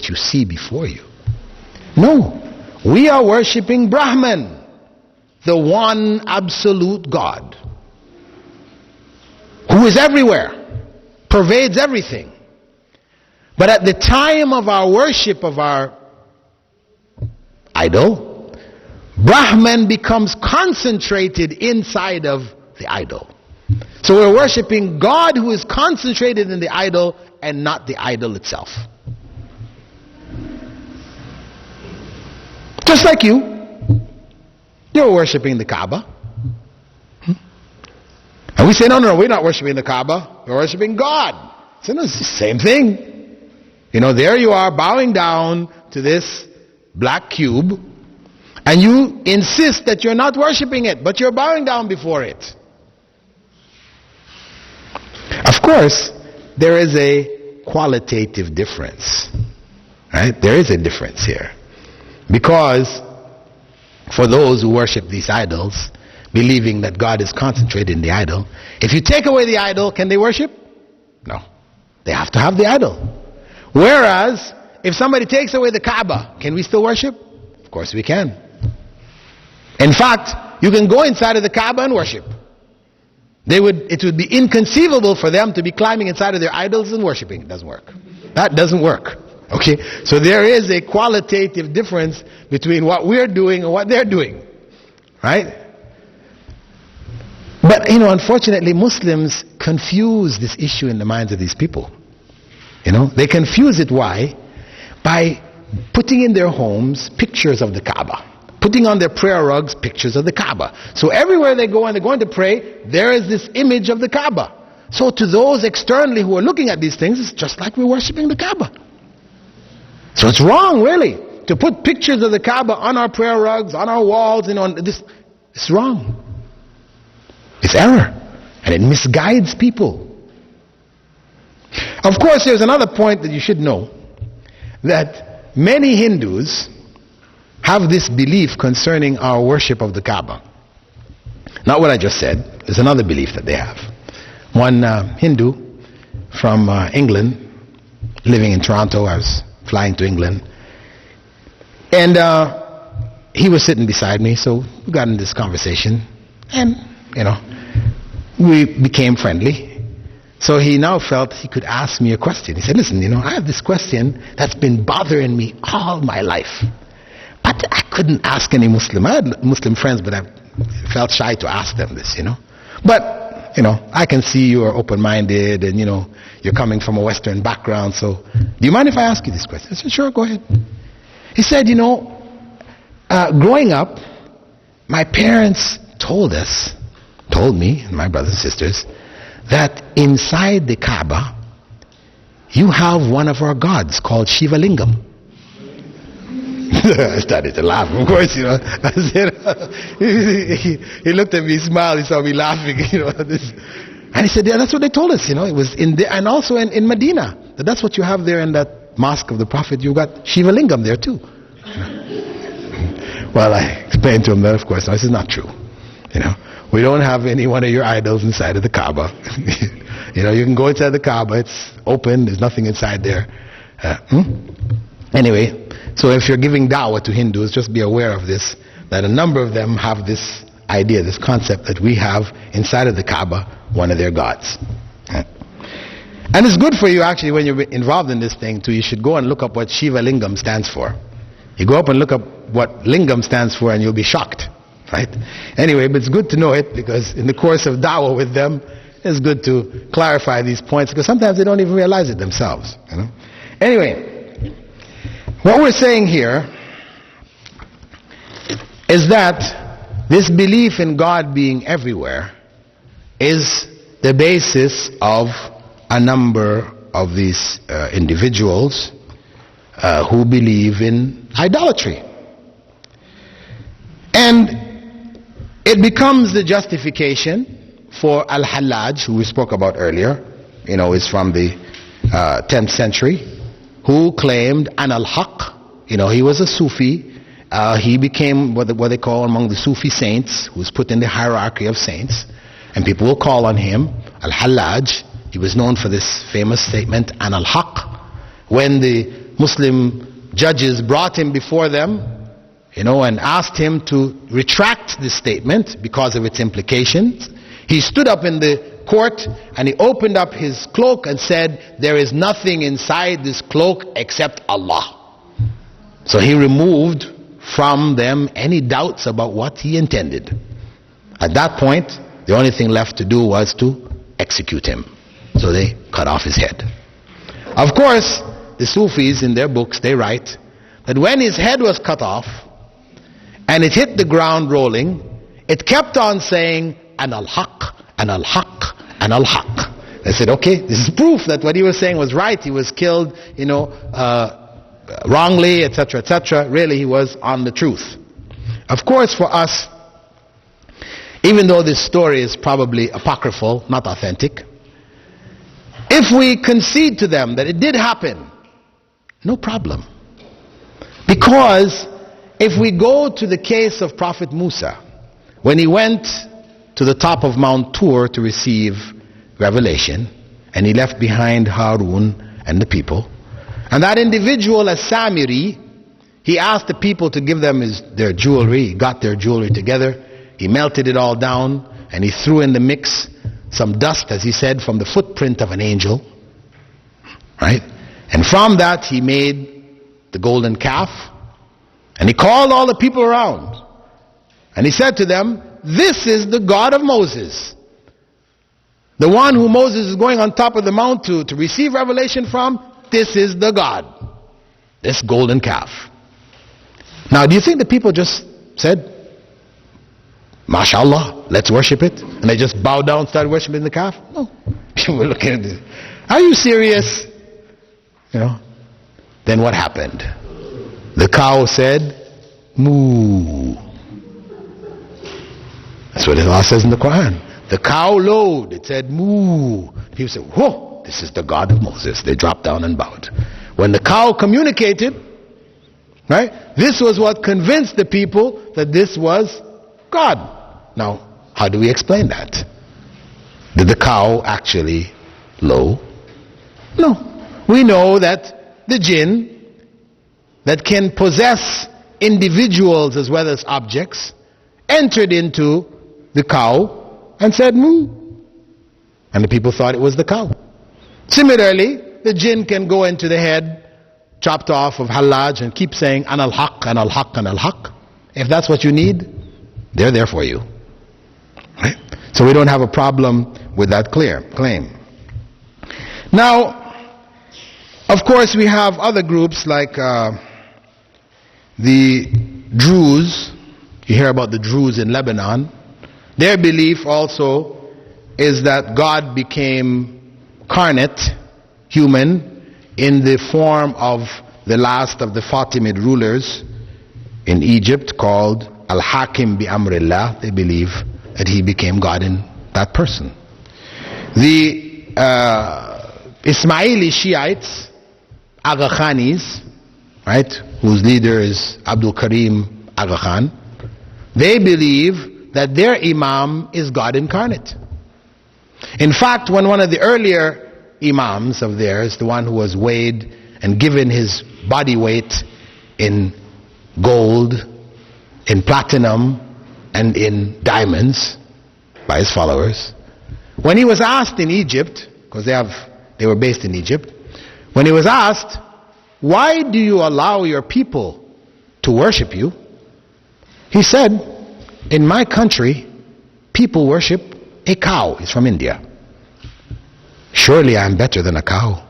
what you see before you. No, we are worshipping Brahman, the one absolute God, who is everywhere, pervades everything. But at the time of our worship of our idol, Brahman becomes concentrated inside of the idol. So we're worshipping God who is concentrated in the idol and not the idol itself. Just like you're worshipping the Kaaba. And we say, no, we're not worshipping the Kaaba, we're worshipping God. So no, it's the same thing. There you are bowing down to this black cube, and you insist that you're not worshipping it, but you're bowing down before it. Of course, there is a qualitative difference, right? There is a difference here. Because for those who worship these idols, believing that God is concentrated in the idol, if you take away the idol, can they worship? No. They have to have the idol. Whereas, if somebody takes away the Kaaba, can we still worship? Of course we can. In fact, you can go inside of the Kaaba and worship. It would be inconceivable for them to be climbing inside of their idols and worshiping. It doesn't work. That doesn't work. Okay? So there is a qualitative difference between what we're doing and what they're doing. Right? But, unfortunately, Muslims confuse this issue in the minds of these people. They confuse it. Why? By putting in their homes pictures of the Kaaba. Putting on their prayer rugs pictures of the Kaaba. So everywhere they go and they're going to pray, there is this image of the Kaaba. So to those externally who are looking at these things, it's just like we're worshipping the Kaaba. So it's wrong, really, to put pictures of the Kaaba on our prayer rugs, on our walls, it's wrong. It's error. And it misguides people. Of course, there's another point that you should know, that many Hindus have this belief concerning our worship of the Kaaba. Not what I just said. There's another belief that they have. One Hindu from England, living in Toronto, I was flying to England, and he was sitting beside me, so we got in this conversation, and we became friendly. So he now felt he could ask me a question. He said, listen, I have this question that's been bothering me all my life, but I couldn't ask any Muslim. I had Muslim friends, but I felt shy to ask them this, But, I can see you are open-minded and, you're coming from a Western background, so do you mind if I ask you this question? I said, sure, go ahead. He said, growing up, my parents told me, and my brothers and sisters, that inside the Kaaba, you have one of our gods called Shiva Lingam. I started to laugh, of course, I said, he looked at me, smiled, he saw me laughing, and he said, yeah, that's what they told us, it was in there, and also in Medina, that's what you have there in that mosque of the Prophet, you got Shiva Lingam there too. Well, I explained to him that, of course, no, this is not true, we don't have any one of your idols inside of the Kaaba. You can go inside the Kaaba, it's open, there's nothing inside there. Anyway, so if you're giving da'wah to Hindus, just be aware of this, that a number of them have this idea, this concept that we have inside of the Kaaba one of their gods. And it's good for you actually when you're involved in this thing too. You should go and look up what Shiva Lingam stands for. You go up and look up what Lingam stands for and you'll be shocked. Right? Anyway, but it's good to know it because in the course of da'wah with them, it's good to clarify these points because sometimes they don't even realize it themselves. Anyway, what we're saying here is that this belief in God being everywhere is the basis of a number of these individuals who believe in idolatry. And it becomes the justification for Al-Hallaj, who we spoke about earlier, is from the 10th century, who claimed an al-Haq. He was a Sufi. He became what they call among the Sufi saints, who was put in the hierarchy of saints. And people will call on him Al-Hallaj. He was known for this famous statement, an al-Haq. When the Muslim judges brought him before them, and asked him to retract this statement because of its implications, he stood up in the court and he opened up his cloak and said, "There is nothing inside this cloak except Allah." So he removed from them any doubts about what he intended. At that point, the only thing left to do was to execute him. So they cut off his head. Of course, the Sufis in their books, they write that when his head was cut off and it hit the ground rolling, it kept on saying, "An al-haq, an al-haq, an al-haq." They said, okay, this is proof that what he was saying was right. He was killed, wrongly, etc., etc. Really, he was on the truth. Of course, for us, even though this story is probably apocryphal, not authentic, if we concede to them that it did happen, no problem. Because if we go to the case of Prophet Musa, when he went to the top of Mount Tur to receive revelation, and he left behind Harun and the people, and that individual, as Samiri, he asked the people to give them their jewelry. He got their jewelry together, he melted it all down, and he threw in the mix some dust, as he said, from the footprint of an angel, right? And from that he made the golden calf, and he called all the people around, and he said to them, "This is the God of Moses, the one who Moses is going on top of the mount to receive revelation from. This is the God, this golden calf." Now, do you think the people just said, "MashaAllah, let's worship it," and they just bowed down and started worshiping the calf? No. You were looking at this. Are you serious? Then what happened? The cow said, "Moo." That's what Allah says in the Quran. The cow lowed, it said, "Moo." People said, "Whoa, this is the God of Moses." They dropped down and bowed. When the cow communicated, right, this was what convinced the people that this was God. Now, how do we explain that? Did the cow actually low? No. We know that the jinn that can possess individuals as well as objects entered into the cow and said, "Moo." And the people thought it was the cow. Similarly, the jinn can go into the head chopped off of Hallaj and keep saying, "An al-haq, an al-haq, an al-haq." If that's what you need, they're there for you. Right? So we don't have a problem with that claim. Now, of course, we have other groups like the Druze. You hear about the Druze in Lebanon. Their belief also is that God became carnate, human, in the form of the last of the Fatimid rulers in Egypt, called Al-Hakim bi Amrillah. They believe that he became God in that person. The Ismaili Shiites, Aga Khanis, right, whose leader is Abdul Karim Aga Khan, they believe that their Imam is God incarnate. In fact, when one of the earlier Imams of theirs, the one who was weighed and given his body weight in gold, in platinum, and in diamonds by his followers, when he was asked in Egypt, because they were based in Egypt, when he was asked, "Why do you allow your people to worship you?" he said, "In my country, people worship a cow." He's from India. "Surely I'm better than a cow.